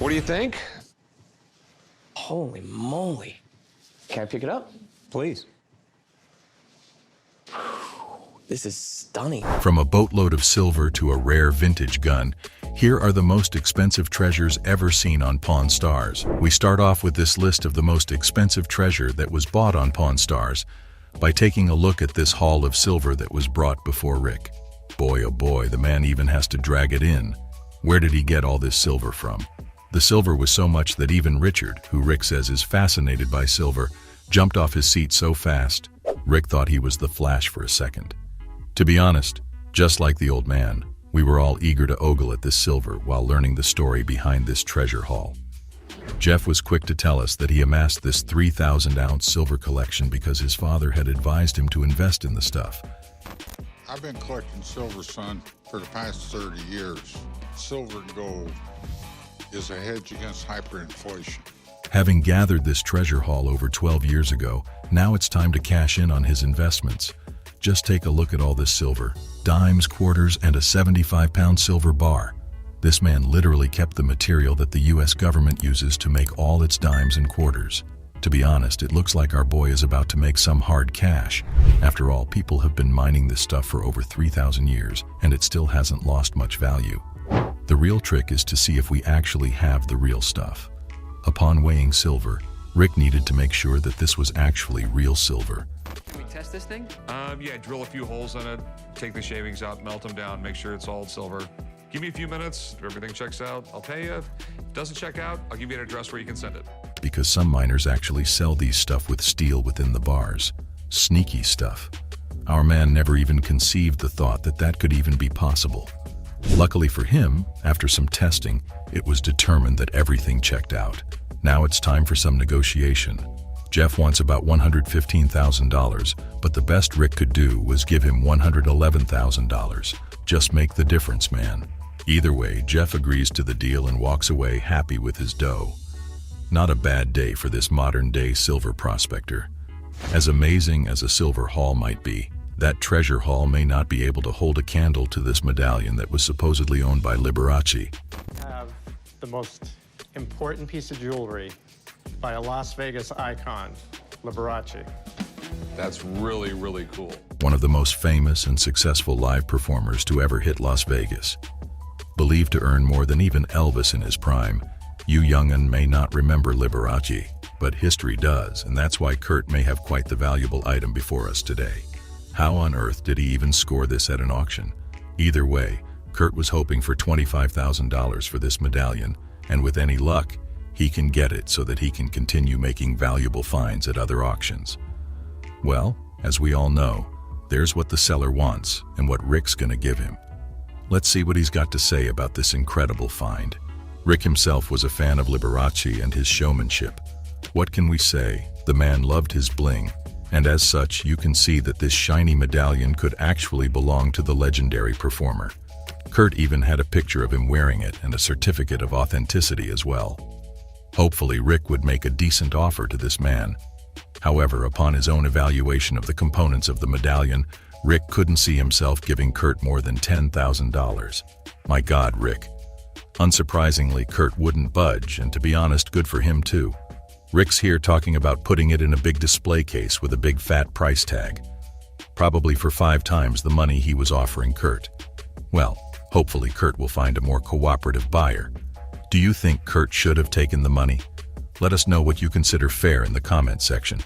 What do you think? Holy moly. Can I pick it up? Please. This is stunning. From a boatload of silver to a rare vintage gun, here are the most expensive treasures ever seen on Pawn Stars. We start off with this list of the most expensive treasure that was bought on Pawn Stars by taking a look at this haul of silver that was brought before Rick. Boy, oh boy, the man even has to drag it in. Where did he get all this silver from? The silver was so much that even Richard, who Rick says is fascinated by silver, jumped off his seat so fast, Rick thought he was the Flash for a second. To be honest, just like the old man, we were all eager to ogle at this silver while learning the story behind this treasure haul. Jeff was quick to tell us that he amassed this 3,000-ounce silver collection because his father had advised him to invest in the stuff. I've been collecting silver, son, for the past 30 years. Silver and gold is a hedge against hyperinflation. Having gathered this treasure haul over 12 years ago, now it's time to cash in on his investments. Just take a look at all this silver. Dimes, quarters, and a 75-pound silver bar. This man literally kept the material that the US government uses to make all its dimes and quarters. To be honest, it looks like our boy is about to make some hard cash. After all, people have been mining this stuff for over 3,000 years, and it still hasn't lost much value. The real trick is to see if we actually have the real stuff. Upon weighing silver, Rick needed to make sure that this was actually real silver. Can we test this thing? Yeah, drill a few holes in it, take the shavings out, melt them down, make sure it's all silver. Give me a few minutes. If everything checks out, I'll pay you. If it doesn't check out, I'll give you an address where you can send it. Because some miners actually sell these stuff with steel within the bars. Sneaky stuff. Our man never even conceived the thought that that could even be possible. Luckily for him, after some testing, it was determined that everything checked out. Now it's time for some negotiation. Jeff wants about $115,000, but the best Rick could do was give him $111,000. Just make the difference, man. Either way, Jeff agrees to the deal and walks away happy with his dough. Not a bad day for this modern-day silver prospector. As amazing as a silver haul might be, that treasure haul may not be able to hold a candle to this medallion that was supposedly owned by Liberace. Have the most important piece of jewelry by a Las Vegas icon, Liberace. That's really, really cool. One of the most famous and successful live performers to ever hit Las Vegas. Believed to earn more than even Elvis in his prime, you young'un may not remember Liberace, but history does, and that's why Kurt may have quite the valuable item before us today. How on earth did he even score this at an auction? Either way, Kurt was hoping for $25,000 for this medallion, and with any luck, he can get it so that he can continue making valuable finds at other auctions. Well, as we all know, there's what the seller wants and what Rick's gonna give him. Let's see what he's got to say about this incredible find. Rick himself was a fan of Liberace and his showmanship. What can we say? The man loved his bling, and as such, you can see that this shiny medallion could actually belong to the legendary performer. Kurt even had a picture of him wearing it and a certificate of authenticity as well. Hopefully, Rick would make a decent offer to this man. However, upon his own evaluation of the components of the medallion, Rick couldn't see himself giving Kurt more than $10,000. My God, Rick. Unsurprisingly, Kurt wouldn't budge, and to be honest, good for him too. Rick's here talking about putting it in a big display case with a big fat price tag. Probably for 5 times the money he was offering Kurt. Well, hopefully Kurt will find a more cooperative buyer. Do you think Kurt should have taken the money? Let us know what you consider fair in the comment section.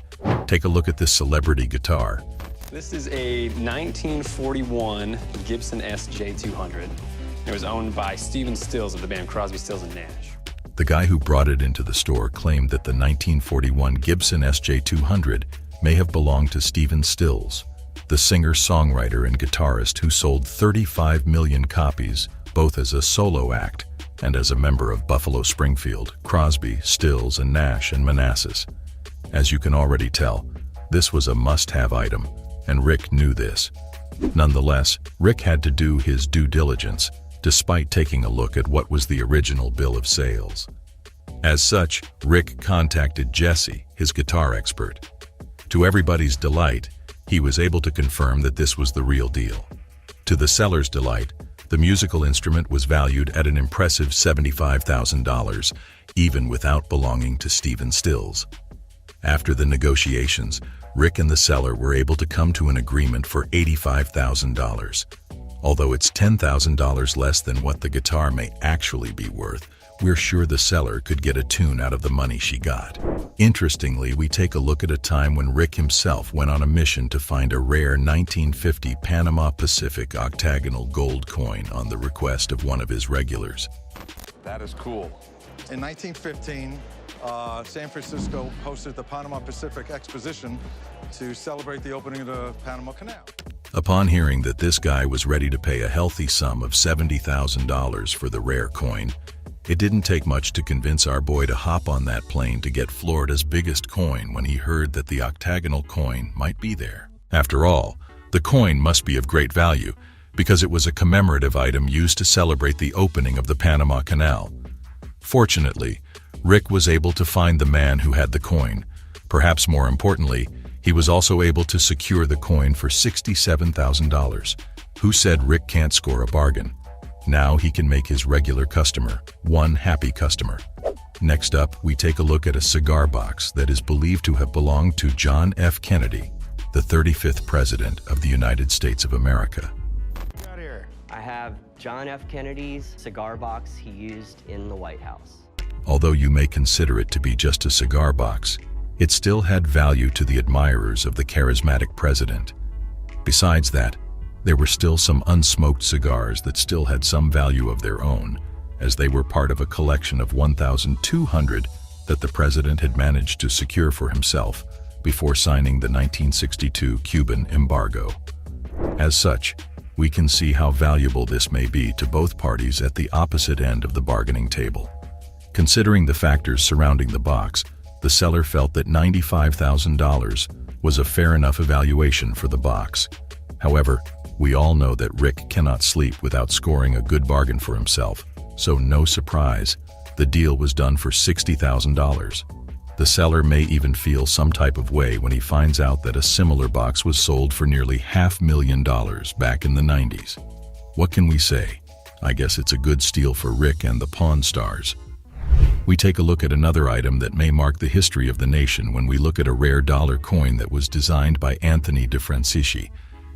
Take a look at this celebrity guitar. This is a 1941 Gibson SJ200. It was owned by Stephen Stills of the band Crosby, Stills & Nash. The guy who brought it into the store claimed that the 1941 Gibson SJ200 may have belonged to Stephen Stills, the singer-songwriter and guitarist who sold 35 million copies, both as a solo act and as a member of Buffalo Springfield, Crosby, Stills, and Nash and Manassas. As you can already tell, this was a must-have item, and Rick knew this. Nonetheless, Rick had to do his due diligence, despite taking a look at what was the original bill of sales. As such, Rick contacted Jesse, his guitar expert. To everybody's delight, he was able to confirm that this was the real deal. To the seller's delight, The musical instrument was valued at an impressive $75,000, even without belonging to Stephen Stills. After the negotiations, Rick and the seller were able to come to an agreement for $85,000. Although it's $10,000 less than what the guitar may actually be worth, we're sure the seller could get a tune out of the money she got. Interestingly, we take a look at a time when Rick himself went on a mission to find a rare 1950 Panama Pacific octagonal gold coin on the request of one of his regulars. That is cool. In 1915, San Francisco hosted the Panama Pacific Exposition to celebrate the opening of the Panama Canal. Upon hearing that this guy was ready to pay a healthy sum of $70,000 for the rare coin, it didn't take much to convince our boy to hop on that plane to get Florida's biggest coin when he heard that the octagonal coin might be there. After all, the coin must be of great value because it was a commemorative item used to celebrate the opening of the Panama Canal. Fortunately, Rick was able to find the man who had the coin. Perhaps more importantly, he was also able to secure the coin for $67,000. Who said Rick can't score a bargain? Now he can make his regular customer one happy customer. Next up, we take a look at a cigar box that is believed to have belonged to John F. Kennedy, the 35th President of the United States of America. I have John F. Kennedy's cigar box he used in the White House. Although you may consider it to be just a cigar box, it still had value to the admirers of the charismatic president. Besides that, there were still some unsmoked cigars that still had some value of their own, as they were part of a collection of 1,200 that the president had managed to secure for himself before signing the 1962 Cuban embargo. As such, we can see how valuable this may be to both parties at the opposite end of the bargaining table. Considering the factors surrounding the box, the seller felt that $95,000 was a fair enough evaluation for the box. However, we all know that Rick cannot sleep without scoring a good bargain for himself, so no surprise, the deal was done for $60,000. The seller may even feel some type of way when he finds out that a similar box was sold for nearly $500,000 back in the 90s. What can we say? I guess it's a good steal for Rick and the Pawn Stars. We take a look at another item that may mark the history of the nation when we look at a rare dollar coin that was designed by Anthony de Francisci,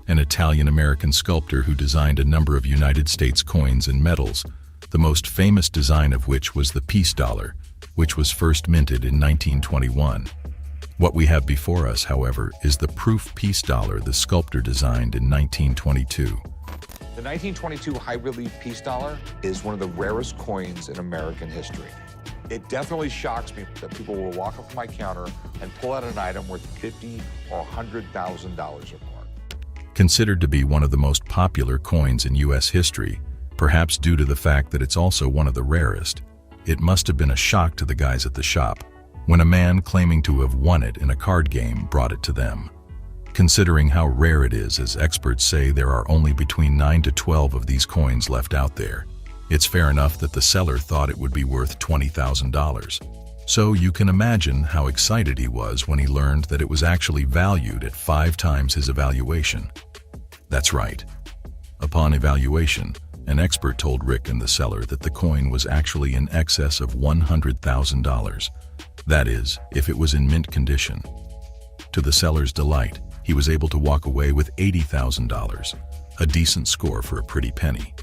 an Italian-American sculptor who designed a number of United States coins and medals, the most famous design of which was the peace dollar, which was first minted in 1921. What we have before us, however, is the proof peace dollar the sculptor designed in 1922. The 1922 high-relief peace dollar is one of the rarest coins in American history. It definitely shocks me that people will walk up to my counter and pull out an item worth $50,000 or $100,000 or more. Considered to be one of the most popular coins in U.S. history, perhaps due to the fact that it's also one of the rarest, it must have been a shock to the guys at the shop when a man claiming to have won it in a card game brought it to them. Considering how rare it is, as experts say there are only between 9 to 12 of these coins left out there, it's fair enough that the seller thought it would be worth $20,000. So you can imagine how excited he was when he learned that it was actually valued at 5 times his evaluation. That's right. Upon evaluation, an expert told Rick and the seller that the coin was actually in excess of $100,000. That is, if it was in mint condition. To the seller's delight, he was able to walk away with $80,000, a decent score for a pretty penny.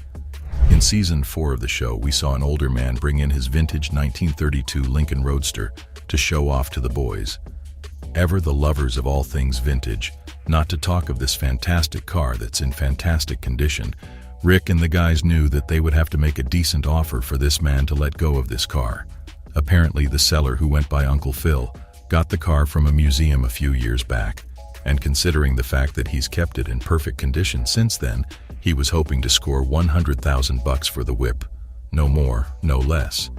In season 4 of the show, we saw an older man bring in his vintage 1932 Lincoln Roadster to show off to the boys. Ever the lovers of all things vintage, not to talk of this fantastic car that's in fantastic condition, Rick and the guys knew that they would have to make a decent offer for this man to let go of this car. Apparently, the seller, who went by Uncle Phil, got the car from a museum a few years back, and considering the fact that he's kept it in perfect condition since then, he was hoping to score $100,000 for the whip. No more, no less.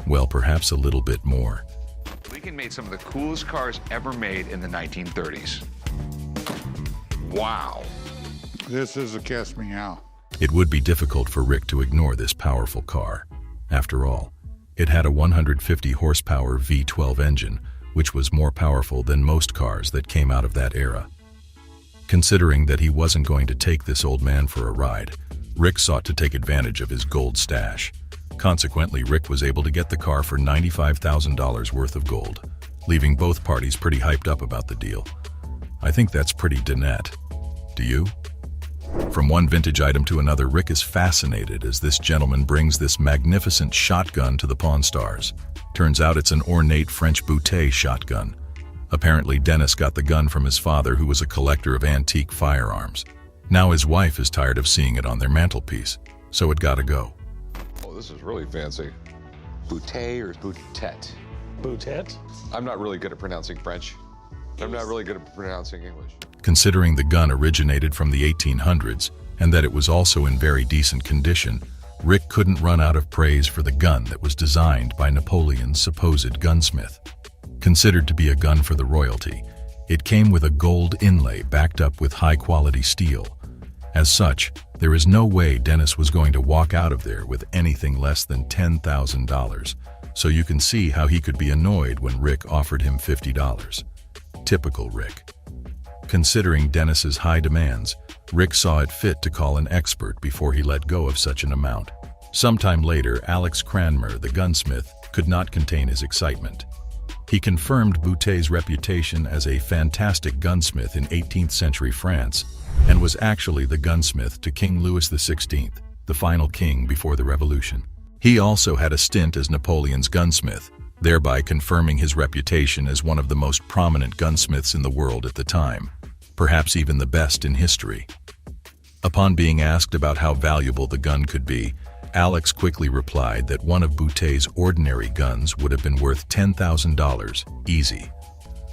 Well, perhaps a little bit more. Lincoln made some of the coolest cars ever made in the 1930s. Wow. This is a Catch Me Out. It would be difficult for Rick to ignore this powerful car. After all, it had a 150 horsepower V12 engine, which was more powerful than most cars that came out of that era. Considering that he wasn't going to take this old man for a ride, Rick sought to take advantage of his gold stash. Consequently, Rick was able to get the car for $95,000 worth of gold, leaving both parties pretty hyped up about the deal. I think that's pretty Danette. Do you? From one vintage item to another, Rick is fascinated as this gentleman brings this magnificent shotgun to the Pawn Stars. Turns out it's an ornate French bouquet shotgun. Apparently, Dennis got the gun from his father, who was a collector of antique firearms. Now his wife is tired of seeing it on their mantelpiece, so it gotta go. Oh, this is really fancy. Bouquet or boutet? Boutet? I'm not really good at pronouncing French. I'm not really good at pronouncing English. Considering the gun originated from the 1800s and that it was also in very decent condition, Rick couldn't run out of praise for the gun that was designed by Napoleon's supposed gunsmith. Considered to be a gun for the royalty, it came with a gold inlay backed up with high-quality steel. As such, there is no way Dennis was going to walk out of there with anything less than $10,000, so you can see how he could be annoyed when Rick offered him $50. Typical Rick. Considering Dennis's high demands, Rick saw it fit to call an expert before he let go of such an amount. Sometime later, Alex Cranmer, the gunsmith, could not contain his excitement. He confirmed Boutet's reputation as a fantastic gunsmith in 18th century France and was actually the gunsmith to King Louis XVI, the final king before the Revolution. He also had a stint as Napoleon's gunsmith, thereby confirming his reputation as one of the most prominent gunsmiths in the world at the time, perhaps even the best in history. Upon being asked about how valuable the gun could be, Alex quickly replied that one of Boutet's ordinary guns would have been worth $10,000, easy.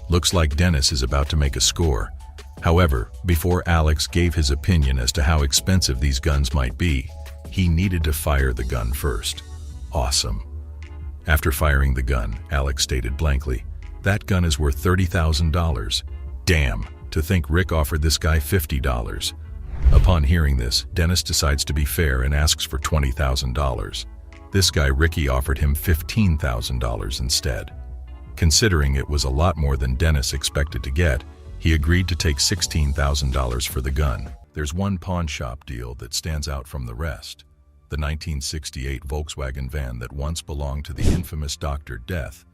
Looks like Dennis is about to make a score. However, before Alex gave his opinion as to how expensive these guns might be, he needed to fire the gun first. Awesome. After firing the gun, Alex stated blankly, "That gun is worth $30,000. Damn, to think Rick offered this guy $50. Upon hearing this, Dennis decides to be fair and asks for $20,000. This guy Ricky offered him $15,000 instead. Considering it was a lot more than Dennis expected to get, he agreed to take $16,000 for the gun. There's one pawn shop deal that stands out from the rest. The 1968 Volkswagen van that once belonged to the infamous Dr. Death,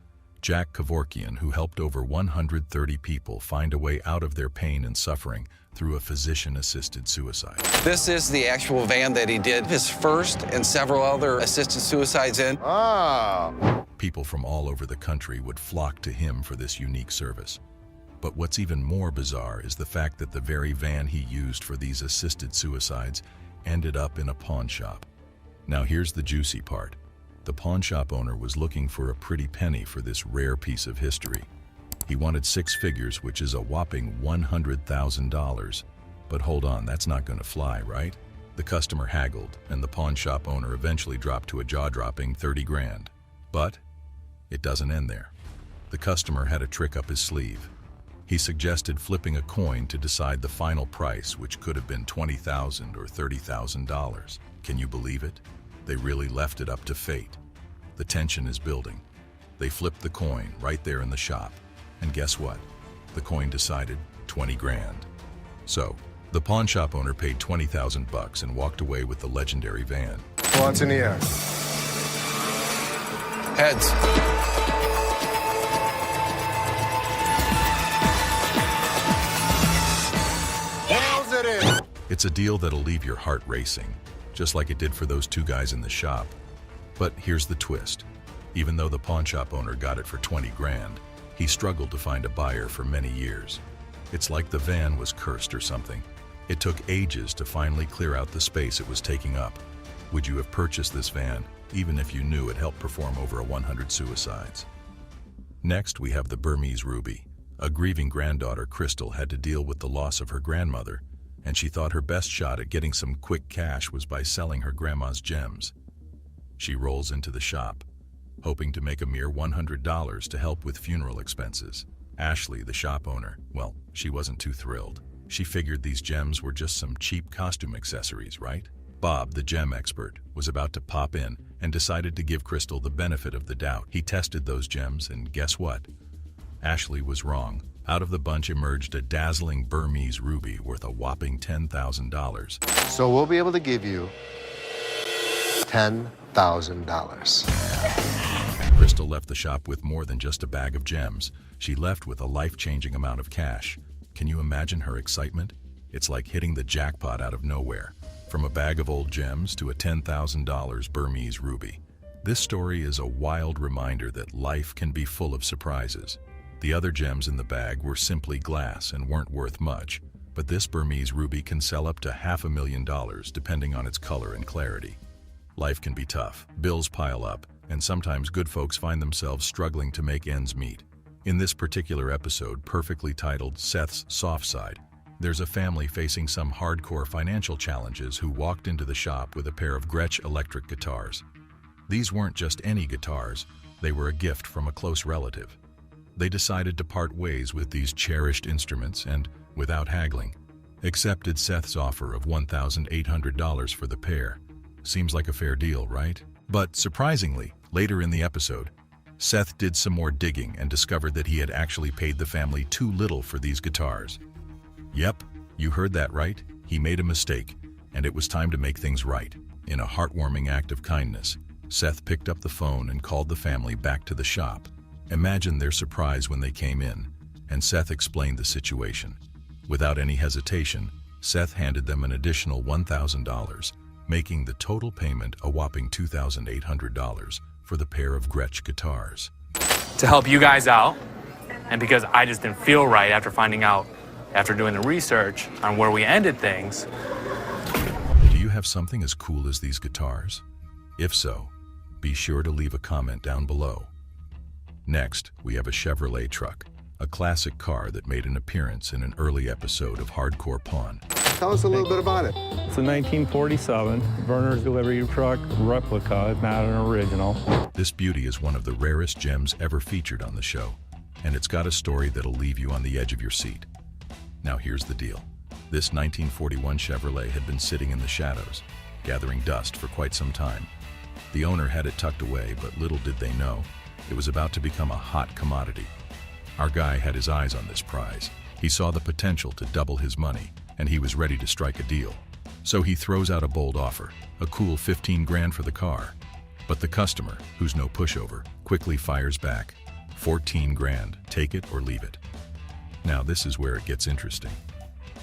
Jack Kevorkian, who helped over 130 people find a way out of their pain and suffering through a physician-assisted suicide. This is the actual van that he did his first and several other assisted suicides in. People from all over the country would flock to him for this unique service. But what's even more bizarre is the fact that the very van he used for these assisted suicides ended up in a pawn shop. Now here's the juicy part. The pawn shop owner was looking for a pretty penny for this rare piece of history. He wanted 6 figures, which is a whopping $100,000. But hold on, that's not gonna fly, right? The customer haggled, and the pawn shop owner eventually dropped to a jaw-dropping 30 grand. But it doesn't end there. The customer had a trick up his sleeve. He suggested flipping a coin to decide the final price, which could have been $20,000 or $30,000. Can you believe it? They really left it up to fate. The tension is building. They flipped the coin right there in the shop. And guess what? The coin decided 20 grand. So, the pawn shop owner paid $20,000 and walked away with the legendary van. What's in the air? Heads. Tails it is. It's a deal that'll leave your heart racing, just like it did for those 2 guys in the shop. But here's the twist. Even though the pawn shop owner got it for 20 grand, he struggled to find a buyer for many years. It's like the van was cursed or something. It took ages to finally clear out the space it was taking up. Would you have purchased this van, even if you knew it helped perform over 100 suicides? Next, we have the Burmese ruby. A grieving granddaughter, Crystal, had to deal with the loss of her grandmother, and she thought her best shot at getting some quick cash was by selling her grandma's gems. She rolls into the shop, hoping to make a mere $100 to help with funeral expenses. Ashley, the shop owner, well, she wasn't too thrilled. She figured these gems were just some cheap costume accessories, right? Bob, the gem expert, was about to pop in and decided to give Crystal the benefit of the doubt. He tested those gems, and guess what? Ashley was wrong. Out of the bunch emerged a dazzling Burmese ruby worth a whopping $10,000. So we'll be able to give you $10,000. Crystal left the shop with more than just a bag of gems. She left with a life-changing amount of cash. Can you imagine her excitement? It's like hitting the jackpot out of nowhere. From a bag of old gems to a $10,000 Burmese ruby. This story is a wild reminder that life can be full of surprises. The other gems in the bag were simply glass and weren't worth much, but this Burmese ruby can sell up to $500,000 depending on its color and clarity. Life can be tough, bills pile up, and sometimes good folks find themselves struggling to make ends meet. In this particular episode, perfectly titled Seth's Soft Side, there's a family facing some hardcore financial challenges who walked into the shop with a pair of Gretsch electric guitars. These weren't just any guitars, they were a gift from a close relative. They decided to part ways with these cherished instruments and, without haggling, accepted Seth's offer of $1,800 for the pair. Seems like a fair deal, right? But surprisingly, later in the episode, Seth did some more digging and discovered that he had actually paid the family too little for these guitars. Yep, you heard that right. He made a mistake, and it was time to make things right. In a heartwarming act of kindness, Seth picked up the phone and called the family back to the shop. Imagine their surprise when they came in, and Seth explained the situation. Without any hesitation, Seth handed them an additional $1,000, making the total payment a whopping $2,800 for the pair of Gretsch guitars. To help you guys out, and because I just didn't feel right after doing the research on where we ended things. Do you have something as cool as these guitars? If so, be sure to leave a comment down below. Next, we have a Chevrolet truck, a classic car that made an appearance in an early episode of Hardcore Pawn. Tell us a little bit about it. It's a 1947 Verner's delivery truck replica, not an original. This beauty is one of the rarest gems ever featured on the show, and it's got a story that'll leave you on the edge of your seat. Now here's the deal. This 1941 Chevrolet had been sitting in the shadows, gathering dust for quite some time. The owner had it tucked away, but little did they know, it was about to become a hot commodity. Our guy had his eyes on this prize. He saw the potential to double his money, and he was ready to strike a deal. So he throws out a bold offer, a cool 15 grand for the car. But the customer, who's no pushover, quickly fires back. 14 grand, take it or leave it. Now this is where it gets interesting.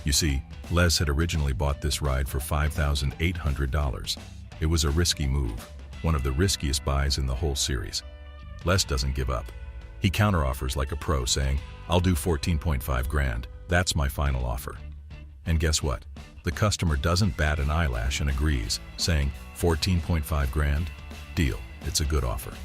You see, Les had originally bought this ride for $5,800. It was a risky move, one of the riskiest buys in the whole series. Les doesn't give up. He counteroffers like a pro, saying, "I'll do 14.5 grand. That's my final offer." And guess what? The customer doesn't bat an eyelash and agrees, saying, 14.5 grand? Deal. It's a good offer.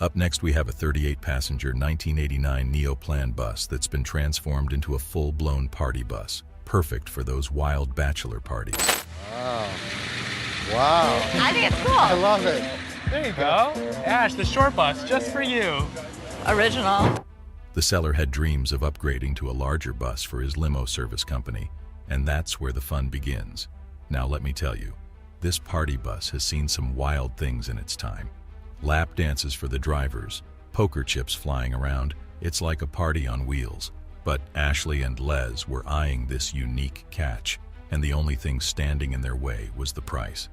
Up next, we have a 38-passenger 1989 Neoplan bus that's been transformed into a full-blown party bus, perfect for those wild bachelor parties. Wow. Wow. I think it's cool. I love it. There you go. Ash, the short bus, just for you. Original. The seller had dreams of upgrading to a larger bus for his limo service company, and that's where the fun begins. Now let me tell you, this party bus has seen some wild things in its time. Lap dances for the drivers, poker chips flying around. It's like a party on wheels. But Ashley and Les were eyeing this unique catch, and the only thing standing in their way was the price.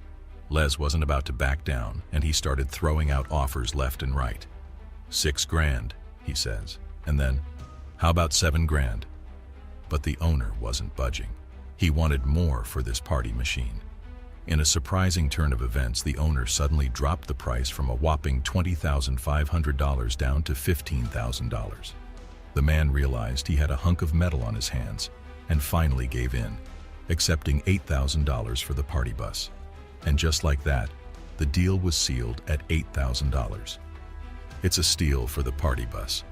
Les wasn't about to back down, and he started throwing out offers left and right. 6 grand, he says, and then, how about 7 grand? But the owner wasn't budging. He wanted more for this party machine. In a surprising turn of events, the owner suddenly dropped the price from a whopping $20,500 down to $15,000. The man realized he had a hunk of metal on his hands and finally gave in, accepting $8,000 for the party bus. And just like that, the deal was sealed at $8,000. It's a steal for the party bus.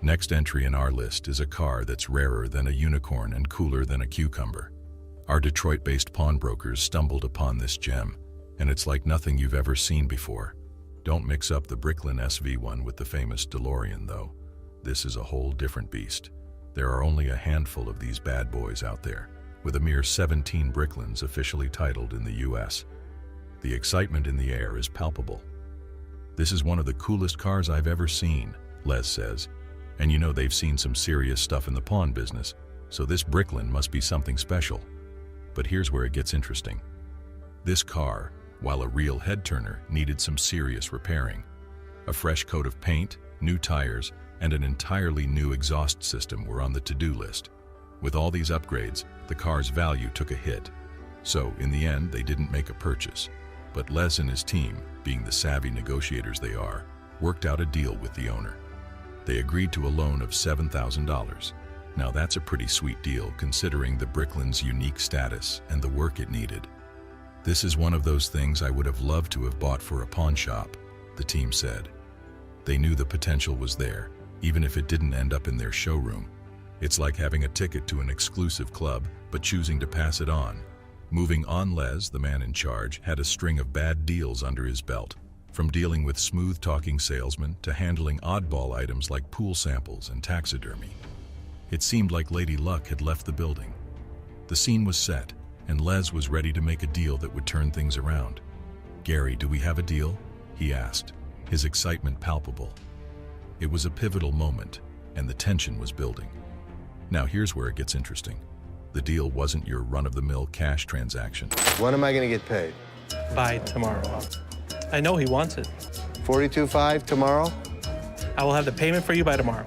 Next entry in our list is a car that's rarer than a unicorn and cooler than a cucumber. Our Detroit-based pawnbrokers stumbled upon this gem, and it's like nothing you've ever seen before. Don't mix up the Bricklin SV1 with the famous DeLorean, though. This is a whole different beast. There are only a handful of these bad boys out there, with a mere 17 Bricklins officially titled in the US. The excitement in the air is palpable. This is one of the coolest cars I've ever seen, Les says, And you know they've seen some serious stuff in the pawn business, so this Bricklin must be something special. But here's where it gets interesting. This car, while a real head-turner, needed some serious repairing. A fresh coat of paint, new tires, and an entirely new exhaust system were on the to-do list. With all these upgrades, the car's value took a hit. So, in the end, they didn't make a purchase. But Les and his team, being the savvy negotiators they are, worked out a deal with the owner. They agreed to a loan of $7,000. Now that's a pretty sweet deal considering the Bricklin's unique status and the work it needed. This is one of those things I would have loved to have bought for a pawn shop, the team said. They knew the potential was there, even if it didn't end up in their showroom. It's like having a ticket to an exclusive club, but choosing to pass it on. Moving on, Les, the man in charge, had a string of bad deals under his belt, from dealing with smooth-talking salesmen to handling oddball items like pool samples and taxidermy. It seemed like Lady Luck had left the building. The scene was set, and Les was ready to make a deal that would turn things around. "Gary, do we have a deal?" he asked, his excitement palpable. It was a pivotal moment, and the tension was building. Now here's where it gets interesting. The deal wasn't your run-of-the-mill cash transaction. When am I going to get paid? By tomorrow. I know he wants it. 42.5 tomorrow? I will have the payment for you by tomorrow.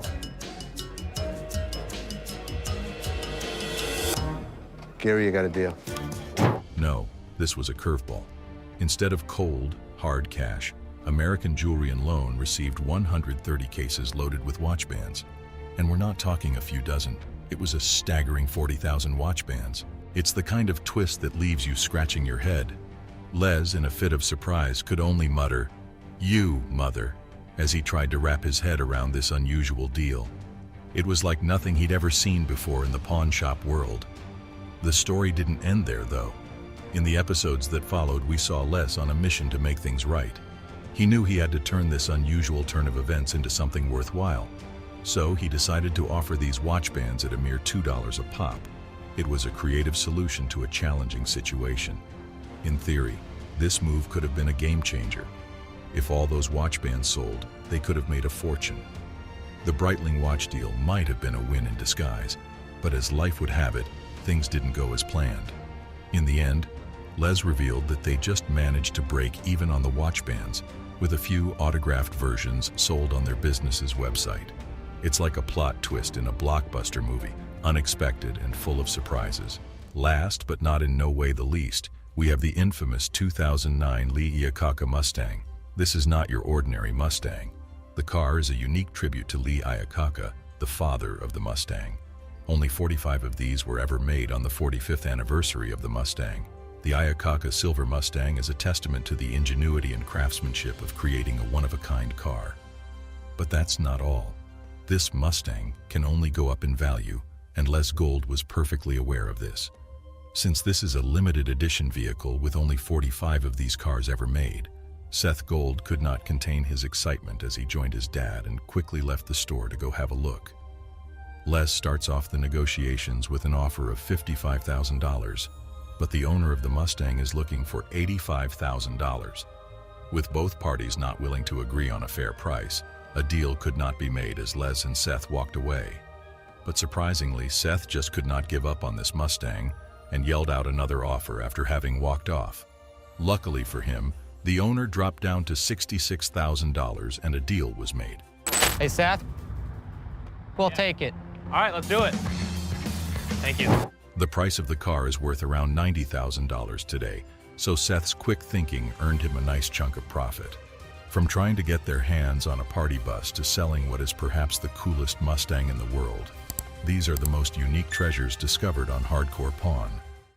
Gary, you got a deal. No, this was a curveball. Instead of cold, hard cash, American Jewelry and Loan received 130 cases loaded with watch bands. And we're not talking a few dozen. It was a staggering 40,000 watch bands. It's the kind of twist that leaves you scratching your head. Les, in a fit of surprise, could only mutter, "You, mother," as he tried to wrap his head around this unusual deal. It was like nothing he'd ever seen before in the pawn shop world. The story didn't end there, though. In the episodes that followed, we saw Les on a mission to make things right. He knew he had to turn this unusual turn of events into something worthwhile. So he decided to offer these watch bands at a mere $2 a pop. It was a creative solution to a challenging situation. In theory, this move could have been a game changer. If all those watch bands sold, they could have made a fortune. The Breitling watch deal might have been a win in disguise, but as life would have it, things didn't go as planned. In the end, Les revealed that they just managed to break even on the watch bands, with a few autographed versions sold on their business's website. It's like a plot twist in a blockbuster movie, unexpected and full of surprises. Last, but not in no way the least, we have the infamous 2009 Lee Iacocca Mustang. This is not your ordinary Mustang. The car is a unique tribute to Lee Iacocca, the father of the Mustang. Only 45 of these were ever made on the 45th anniversary of the Mustang. The Iacocca Silver Mustang is a testament to the ingenuity and craftsmanship of creating a one-of-a-kind car. But that's not all. This Mustang can only go up in value, and Les Gold was perfectly aware of this. Since this is a limited edition vehicle with only 45 of these cars ever made, Seth Gold could not contain his excitement as he joined his dad and quickly left the store to go have a look. Les starts off the negotiations with an offer of $55,000, but the owner of the Mustang is looking for $85,000. With both parties not willing to agree on a fair price, a deal could not be made as Les and Seth walked away. But surprisingly, Seth just could not give up on this Mustang and yelled out another offer after having walked off. Luckily for him, the owner dropped down to $66,000 and a deal was made. Hey, Seth, we'll take it. All right, let's do it. Thank you. The price of the car is worth around $90,000 today, so Seth's quick thinking earned him a nice chunk of profit. From trying to get their hands on a party bus to selling what is perhaps the coolest Mustang in the world, these are the most unique treasures discovered on Hardcore Pawn.